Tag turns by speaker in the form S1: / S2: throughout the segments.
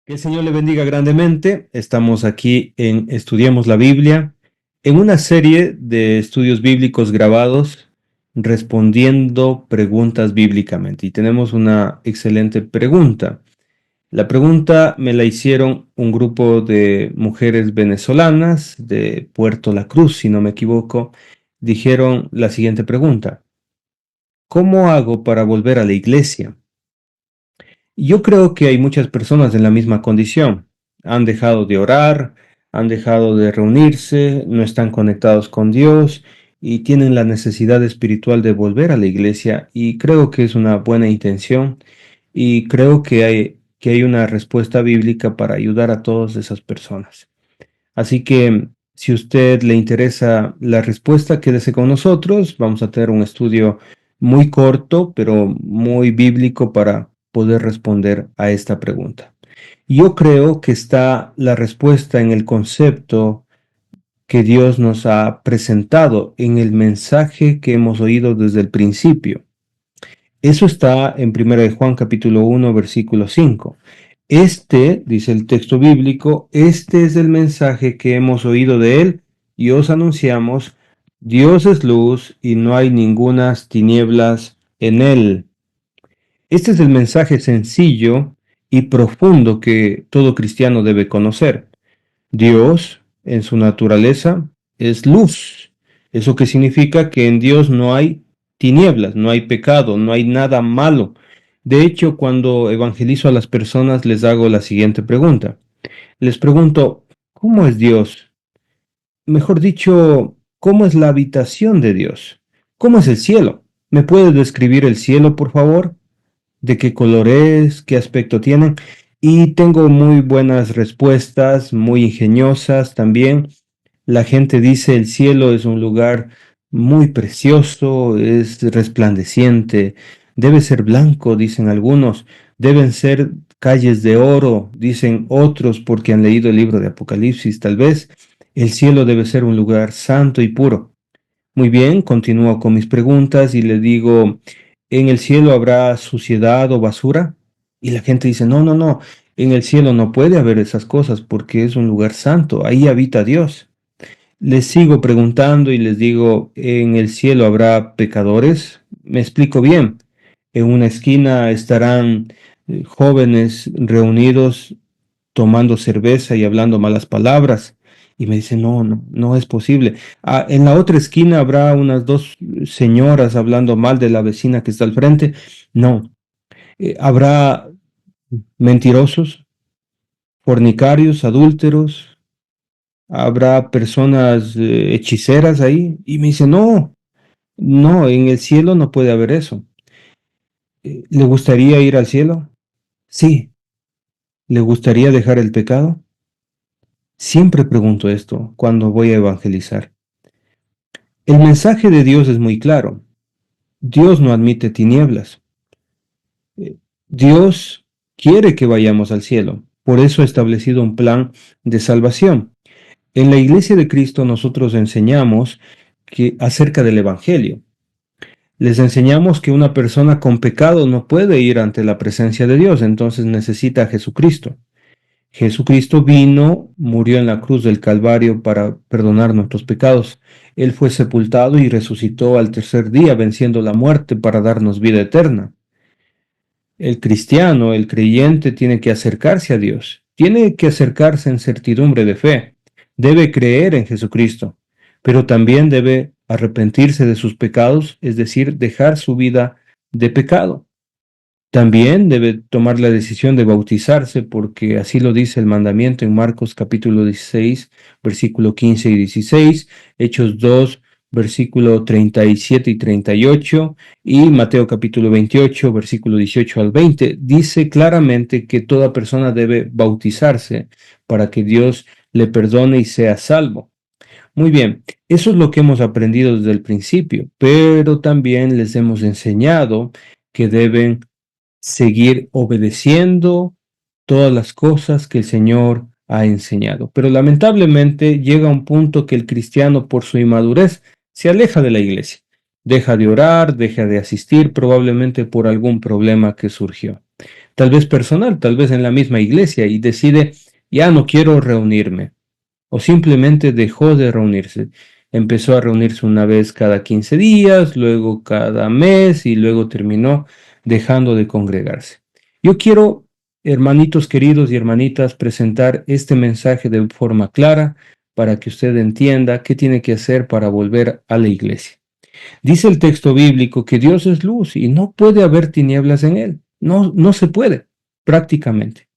S1: Que el Señor le bendiga grandemente. Estamos aquí en Estudiemos la Biblia, en una serie de estudios bíblicos grabados respondiendo preguntas bíblicamente. Y tenemos una excelente pregunta. La pregunta me la hicieron un grupo de mujeres venezolanas de Puerto La Cruz, si no me equivoco. Dijeron la siguiente pregunta: ¿cómo hago para volver a la iglesia? Yo creo que hay muchas personas en la misma condición. Han dejado de orar, han dejado de reunirse, no están conectados con Dios y tienen la necesidad espiritual de volver a la iglesia, y creo que es una buena intención y creo que hay una respuesta bíblica para ayudar a todas esas personas. Así que si a usted le interesa la respuesta, quédese con nosotros. Vamos a tener un estudio muy corto, pero muy bíblico para poder responder a esta pregunta. Yo creo que está la respuesta en el concepto que Dios nos ha presentado en el mensaje que hemos oído desde el principio. Eso está en 1 de Juan capítulo 1, versículo 5. Este, dice el texto bíblico, este es el mensaje que hemos oído de él y os anunciamos: Dios es luz y no hay ningunas tinieblas en él. Este es el mensaje sencillo y profundo que todo cristiano debe conocer. Dios, en su naturaleza, es luz. ¿Eso qué significa? Que en Dios no hay tinieblas, no hay pecado, no hay nada malo. De hecho, cuando evangelizo a las personas, les hago la siguiente pregunta. Les pregunto: ¿cómo es Dios? Mejor dicho, ¿cómo es la habitación de Dios? ¿Cómo es el cielo? ¿Me puede describir el cielo, por favor? ¿De qué color es? ¿Qué aspecto tienen? Y tengo muy buenas respuestas, muy ingeniosas también. La gente dice: el cielo es un lugar muy precioso, es resplandeciente, debe ser blanco, dicen algunos, deben ser calles de oro, dicen otros, porque han leído el libro de Apocalipsis tal vez. El cielo debe ser un lugar santo y puro. Muy bien, continúo con mis preguntas y le digo: ¿en el cielo habrá suciedad o basura? Y la gente dice: no, no, no, en el cielo no puede haber esas cosas porque es un lugar santo, ahí habita Dios. Les sigo preguntando y les digo: ¿en el cielo habrá pecadores? Me explico bien. En una esquina estarán jóvenes reunidos tomando cerveza y hablando malas palabras. Y me dice: no, no, no es posible. En la otra esquina habrá unas dos señoras hablando mal de la vecina que está al frente. No. Habrá mentirosos, fornicarios, adúlteros, habrá personas hechiceras ahí. Y me dice: no, no, en el cielo no puede haber eso. ¿Le gustaría ir al cielo? Sí. ¿Le gustaría dejar el pecado? Siempre pregunto esto cuando voy a evangelizar. El mensaje de Dios es muy claro. Dios no admite tinieblas. Eh, Dios quiere que vayamos al cielo. Por eso ha establecido un plan de salvación. En la Iglesia de Cristo nosotros enseñamos acerca del Evangelio. Les enseñamos que una persona con pecado no puede ir ante la presencia de Dios, entonces necesita a Jesucristo. Jesucristo vino, murió en la cruz del Calvario para perdonar nuestros pecados. Él fue sepultado y resucitó al tercer día, venciendo la muerte para darnos vida eterna. El cristiano, el creyente, tiene que acercarse a Dios. Tiene que acercarse en certidumbre de fe. Debe creer en Jesucristo, pero también debe arrepentirse de sus pecados, es decir, dejar su vida de pecado. También debe tomar la decisión de bautizarse, porque así lo dice el mandamiento en Marcos capítulo 16, versículo 15 y 16, Hechos 2, versículo 37 y 38, y Mateo capítulo 28, versículo 18 al 20. Dice claramente que toda persona debe bautizarse para que Dios le perdone y sea salvo. Muy bien, eso es lo que hemos aprendido desde el principio, pero también les hemos enseñado que deben seguir obedeciendo todas las cosas que el Señor ha enseñado. Pero lamentablemente llega un punto que el cristiano, por su inmadurez, se aleja de la iglesia. Deja de orar, deja de asistir, probablemente por algún problema que surgió. tal vez personal, tal vez en la misma iglesia, y decide, ya no quiero reunirme, o simplemente dejó de reunirse. Empezó a reunirse una vez cada 15 días, luego cada mes y luego terminó dejando de congregarse. Yo quiero, hermanitos queridos y hermanitas, presentar este mensaje de forma clara para que usted entienda qué tiene que hacer para volver a la iglesia. Dice el texto bíblico que Dios es luz y no puede haber tinieblas en él. No, no se puede, prácticamente.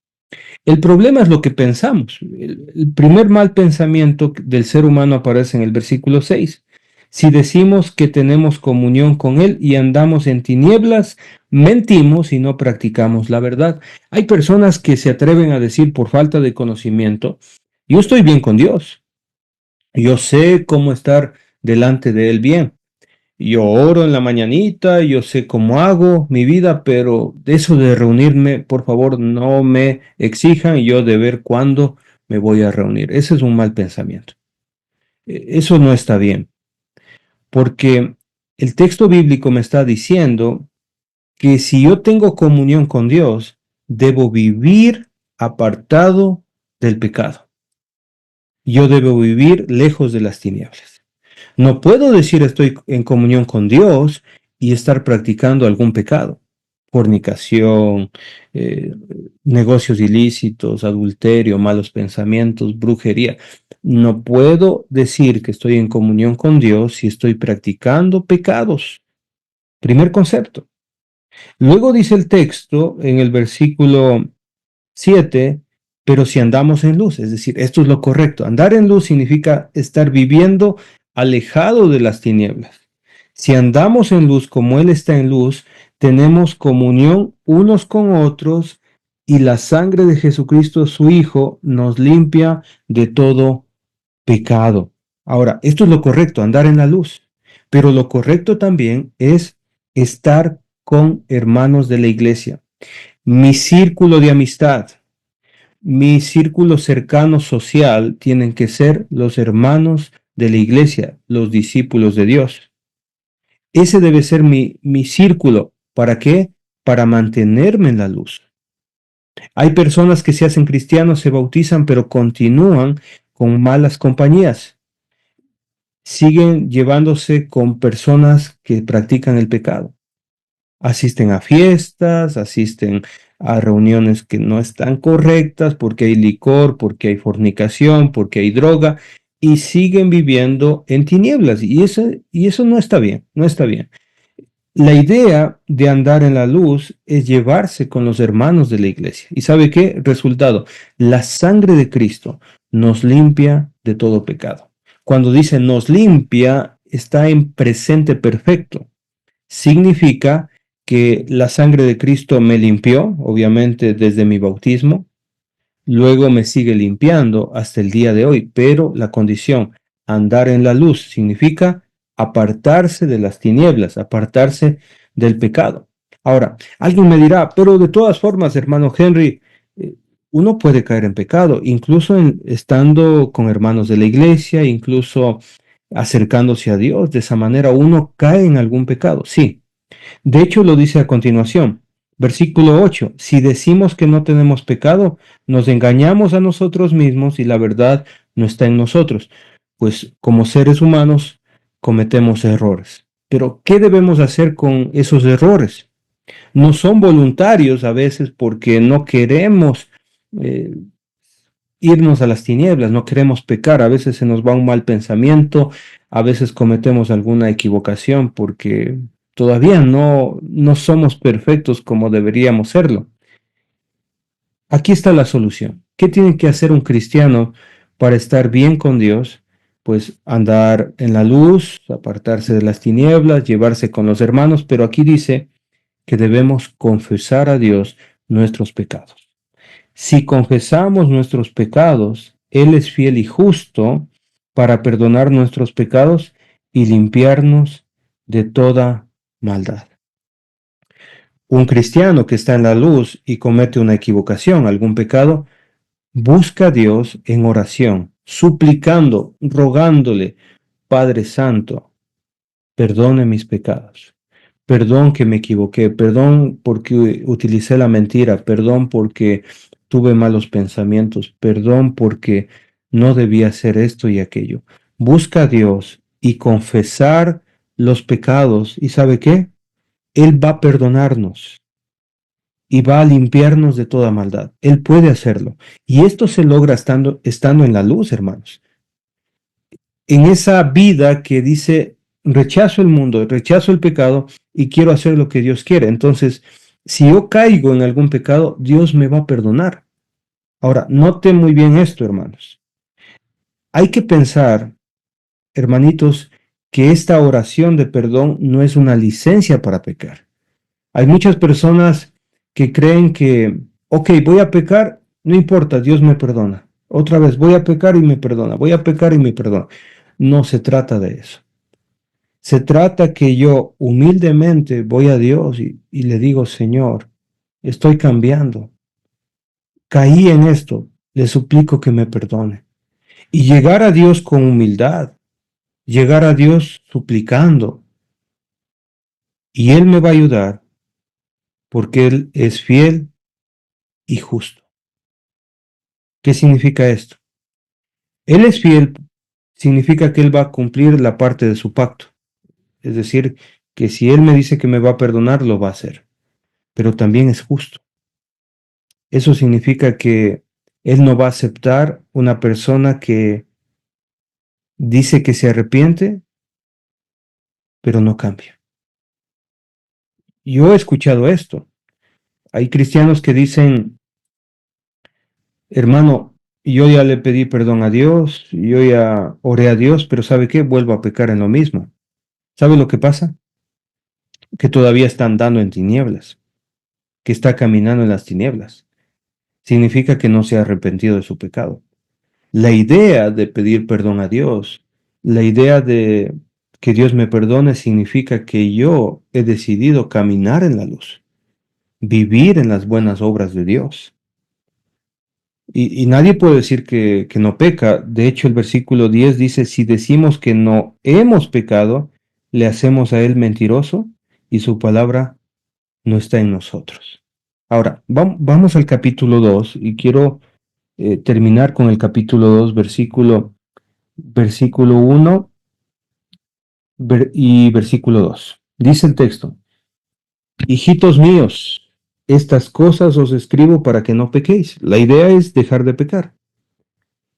S1: El problema es lo que pensamos. El primer mal pensamiento del ser humano aparece en el versículo 6. Si decimos que tenemos comunión con Él y andamos en tinieblas, mentimos y no practicamos la verdad. Hay personas que se atreven a decir por falta de conocimiento, yo estoy bien con Dios, yo sé cómo estar delante de Él bien. Yo oro en la mañanita, yo sé cómo hago mi vida, pero de eso de reunirme, por favor, no me exijan yo de ver cuándo me voy a reunir. Ese es un mal pensamiento. Eso no está bien, porque el texto bíblico me está diciendo que si yo tengo comunión con Dios, debo vivir apartado del pecado. Yo debo vivir lejos de las tinieblas. No puedo decir estoy en comunión con Dios y estar practicando algún pecado, fornicación, eh, negocios ilícitos, adulterio, malos pensamientos, brujería. No puedo decir que estoy en comunión con Dios si estoy practicando pecados. Primer concepto. Luego dice el texto en el versículo 7, pero si andamos en luz, es decir, esto es lo correcto. Andar en luz significa estar viviendo alejado de las tinieblas. Si andamos en luz como Él está en luz, tenemos comunión unos con otros y la sangre de Jesucristo, su Hijo, nos limpia de todo pecado. Ahora, esto es lo correcto, andar en la luz, pero lo correcto también es estar con hermanos de la iglesia. Mi círculo de amistad, mi círculo cercano social tienen que ser los hermanos de la iglesia, los discípulos de Dios. Ese debe ser mi círculo. ¿Para qué? Para mantenerme en la luz. Hay personas que se hacen cristianos, se bautizan, pero continúan con malas compañías. Siguen llevándose con personas que practican el pecado. Asisten a fiestas, asisten a reuniones que no están correctas porque hay licor, porque hay fornicación, porque hay droga y siguen viviendo en tinieblas y eso no está bien, no está bien. La idea de andar en la luz es llevarse con los hermanos de la iglesia. ¿Y sabe qué? Resultado, la sangre de Cristo nos limpia de todo pecado. Cuando dice nos limpia, está en presente perfecto. Significa que la sangre de Cristo me limpió, obviamente desde mi bautismo, luego me sigue limpiando hasta el día de hoy, pero la condición, andar en la luz, significa apartarse de las tinieblas, apartarse del pecado. Ahora, alguien me dirá, pero de todas formas, hermano Henry, eh, uno puede caer en pecado, incluso estando con hermanos de la iglesia, incluso acercándose a Dios, de esa manera uno cae en algún pecado, sí. De hecho, lo dice a continuación, versículo 8, si decimos que no tenemos pecado, nos engañamos a nosotros mismos y la verdad no está en nosotros, pues como seres humanos cometemos errores. Pero, ¿qué debemos hacer con esos errores? No son voluntarios a veces porque no queremos eh, irnos a las tinieblas, no queremos pecar, a veces se nos va un mal pensamiento, a veces cometemos alguna equivocación porque todavía no somos perfectos como deberíamos serlo. Aquí está la solución. ¿Qué tiene que hacer un cristiano para estar bien con Dios? Pues andar en la luz, apartarse de las tinieblas, llevarse con los hermanos, pero aquí dice que debemos confesar a Dios nuestros pecados. Si confesamos nuestros pecados, Él es fiel y justo para perdonar nuestros pecados y limpiarnos de toda maldad. Un cristiano que está en la luz y comete una equivocación, algún pecado, busca a Dios en oración, suplicando, rogándole, Padre Santo, perdone mis pecados. perdón que me equivoqué, perdón porque utilicé la mentira, perdón porque tuve malos pensamientos, perdón porque no debía hacer esto y aquello. Busca a Dios y confesar los pecados. ¿Y sabe qué? Él va a perdonarnos y va a limpiarnos de toda maldad. Él puede hacerlo. Y esto se logra estando en la luz, hermanos. En esa vida que dice, rechazo el mundo, rechazo el pecado y quiero hacer lo que Dios quiere. Entonces, si yo caigo en algún pecado, Dios me va a perdonar. Ahora, note muy bien esto, hermanos. Hay que pensar, hermanitos, que esta oración de perdón no es una licencia para pecar. Hay muchas personas que creen que, ok, voy a pecar, no importa, Dios me perdona. Otra vez, voy a pecar y me perdona, voy a pecar y me perdona. No se trata de eso. Se trata que yo humildemente voy a Dios y le digo, Señor, estoy cambiando, caí en esto, le suplico que me perdone. Y llegar a Dios con humildad, llegar a Dios suplicando, y Él me va a ayudar porque Él es fiel y justo. ¿Qué significa esto? Él es fiel, significa que Él va a cumplir la parte de su pacto. Es decir, que si Él me dice que me va a perdonar, lo va a hacer. Pero también es justo. Eso significa que Él no va a aceptar una persona que dice que se arrepiente, pero no cambia. Yo he escuchado esto. Hay cristianos que dicen, hermano, yo ya le pedí perdón a Dios, yo ya oré a Dios, pero ¿sabe qué? Vuelvo a pecar en lo mismo. ¿Sabe lo que pasa? Que todavía está andando en tinieblas, que está caminando en las tinieblas. Significa que no se ha arrepentido de su pecado. La idea de pedir perdón a Dios, la idea de que Dios me perdone significa que yo he decidido caminar en la luz, vivir en las buenas obras de Dios. Y nadie puede decir que no peca. De hecho, el versículo 10 dice, si decimos que no hemos pecado, le hacemos a Él mentiroso y su palabra no está en nosotros. Ahora, vamos al capítulo 2 y quiero terminar con el capítulo 2, versículo 1 y versículo 2. Dice el texto, hijitos míos, estas cosas os escribo para que no pequéis. La idea es dejar de pecar.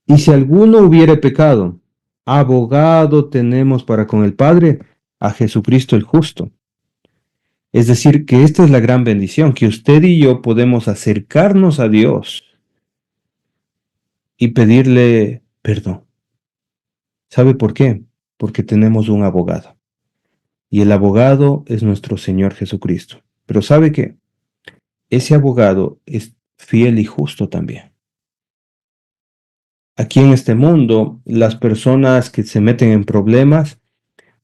S1: Y si alguno hubiere pecado, abogado tenemos para con el Padre, a Jesucristo el justo. Es decir, que esta es la gran bendición, que usted y yo podemos acercarnos a Dios y pedirle perdón. ¿Sabe por qué? Porque tenemos un abogado. Y el abogado es nuestro Señor Jesucristo. Pero ¿sabe qué? Ese abogado es fiel y justo también. Aquí en este mundo, las personas que se meten en problemas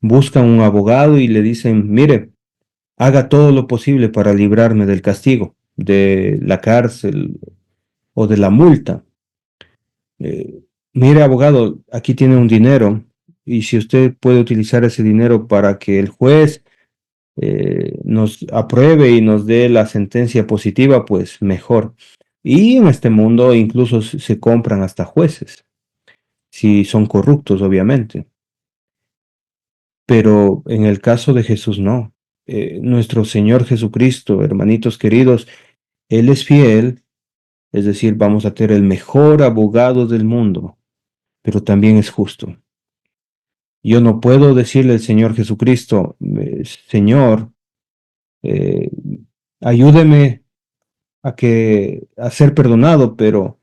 S1: buscan un abogado y le dicen, mire, haga todo lo posible para librarme del castigo, de la cárcel o de la multa. Eh, Mire, abogado, aquí tiene un dinero y si usted puede utilizar ese dinero para que el juez nos apruebe y nos dé la sentencia positiva, pues mejor. Y en este mundo incluso se compran hasta jueces, si son corruptos, obviamente. Pero en el caso de Jesús no. Nuestro Señor Jesucristo, hermanitos queridos, Él es fiel, es decir, vamos a tener el mejor abogado del mundo, pero también es justo. Yo no puedo decirle al Señor Jesucristo, Señor, eh, ayúdeme a ser perdonado, pero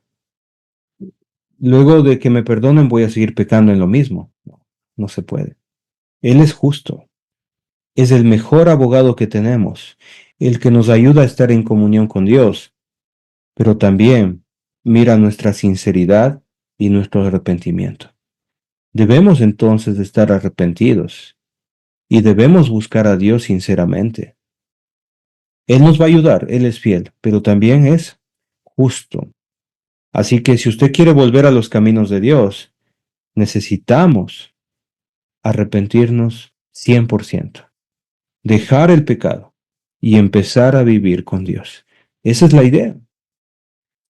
S1: luego de que me perdonen voy a seguir pecando en lo mismo. No, no se puede. Él es justo. Es el mejor abogado que tenemos, el que nos ayuda a estar en comunión con Dios, pero también mira nuestra sinceridad y nuestro arrepentimiento. Debemos entonces de estar arrepentidos y debemos buscar a Dios sinceramente. Él nos va a ayudar, Él es fiel, pero también es justo. Así que si usted quiere volver a los caminos de Dios, necesitamos arrepentirnos 100%. dejar el pecado y empezar a vivir con Dios. Esa es la idea.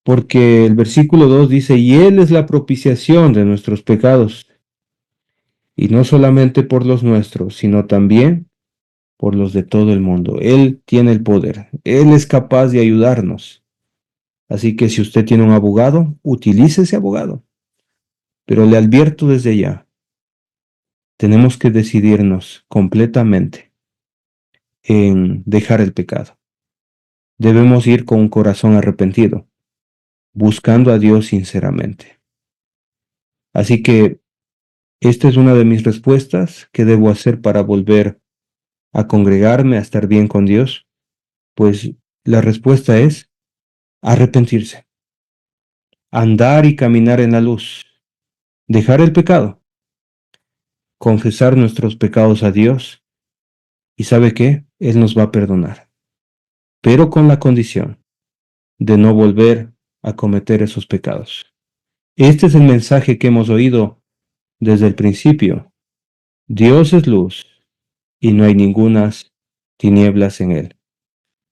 S1: Porque el versículo 2 dice, y Él es la propiciación de nuestros pecados, y no solamente por los nuestros, sino también por los de todo el mundo. Él tiene el poder, Él es capaz de ayudarnos. Así que si usted tiene un abogado, utilice ese abogado. Pero le advierto desde ya, tenemos que decidirnos completamente en dejar el pecado. Debemos ir con un corazón arrepentido, buscando a Dios sinceramente. Así que esta es una de mis respuestas que debo hacer para volver a congregarme, a estar bien con Dios. Pues la respuesta es arrepentirse, andar y caminar en la luz, dejar el pecado, confesar nuestros pecados a Dios y ¿sabe qué? Él nos va a perdonar, pero con la condición de no volver a cometer esos pecados. Este es el mensaje que hemos oído desde el principio. Dios es luz y no hay ningunas tinieblas en él.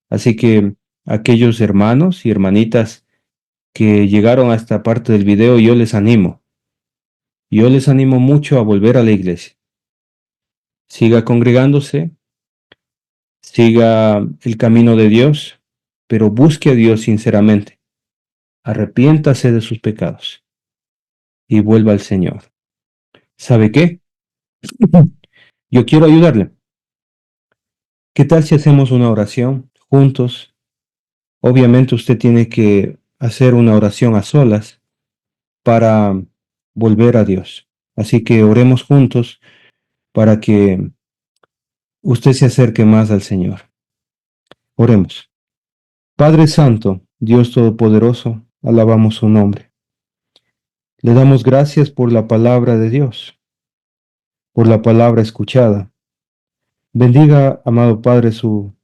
S1: Así que aquellos hermanos y hermanitas que llegaron a esta parte del video, yo les animo mucho a volver a la iglesia. Siga congregándose, siga el camino de Dios, pero busque a Dios sinceramente. Arrepiéntase de sus pecados y vuelva al Señor. ¿Sabe qué? Yo quiero ayudarle. ¿Qué tal si hacemos una oración juntos? Obviamente usted tiene que hacer una oración a solas para volver a Dios. Así que oremos juntos para que usted se acerque más al Señor. Oremos. Padre Santo, Dios Todopoderoso, alabamos su nombre. Le damos gracias por la palabra de Dios, por la palabra escuchada. Bendiga, amado Padre, su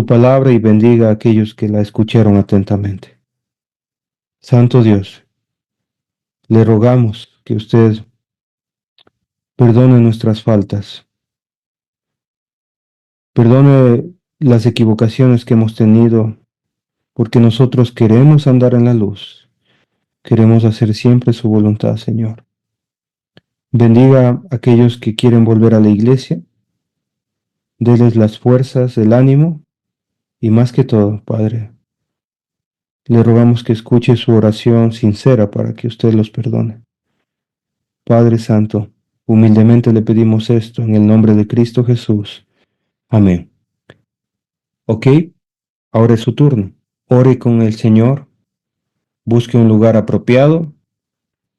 S1: palabra y bendiga a aquellos que la escucharon atentamente. Santo Dios, le rogamos que usted perdone nuestras faltas, perdone las equivocaciones que hemos tenido, porque nosotros queremos andar en la luz, queremos hacer siempre su voluntad, Señor. Bendiga a aquellos que quieren volver a la iglesia, déles las fuerzas, el ánimo y más que todo, Padre, le rogamos que escuche su oración sincera para que usted los perdone. Padre Santo, humildemente le pedimos esto en el nombre de Cristo Jesús. Amén. Ok, ahora es su turno. Ore con el Señor, busque un lugar apropiado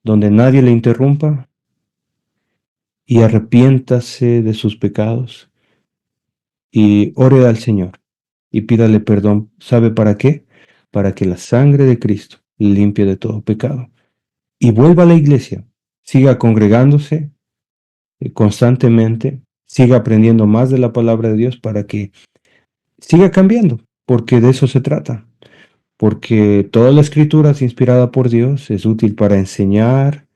S1: donde nadie le interrumpa y arrepiéntase de sus pecados y ore al Señor y pídale perdón. ¿Sabe para qué? Para que la sangre de Cristo limpie de todo pecado. Y vuelva a la iglesia, siga congregándose constantemente, siga aprendiendo más de la palabra de Dios para que siga cambiando, porque de eso se trata. Porque toda la escritura es inspirada por Dios, es útil para enseñar,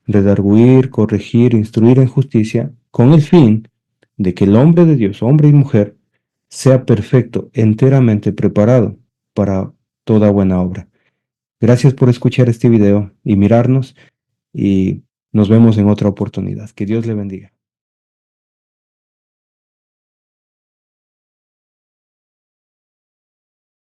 S1: redarguir, corregir, instruir en justicia, con el fin de que el hombre de Dios, hombre y mujer, sea perfecto, enteramente preparado para toda buena obra. Gracias por escuchar este video y mirarnos y nos vemos en otra oportunidad. Que Dios le bendiga.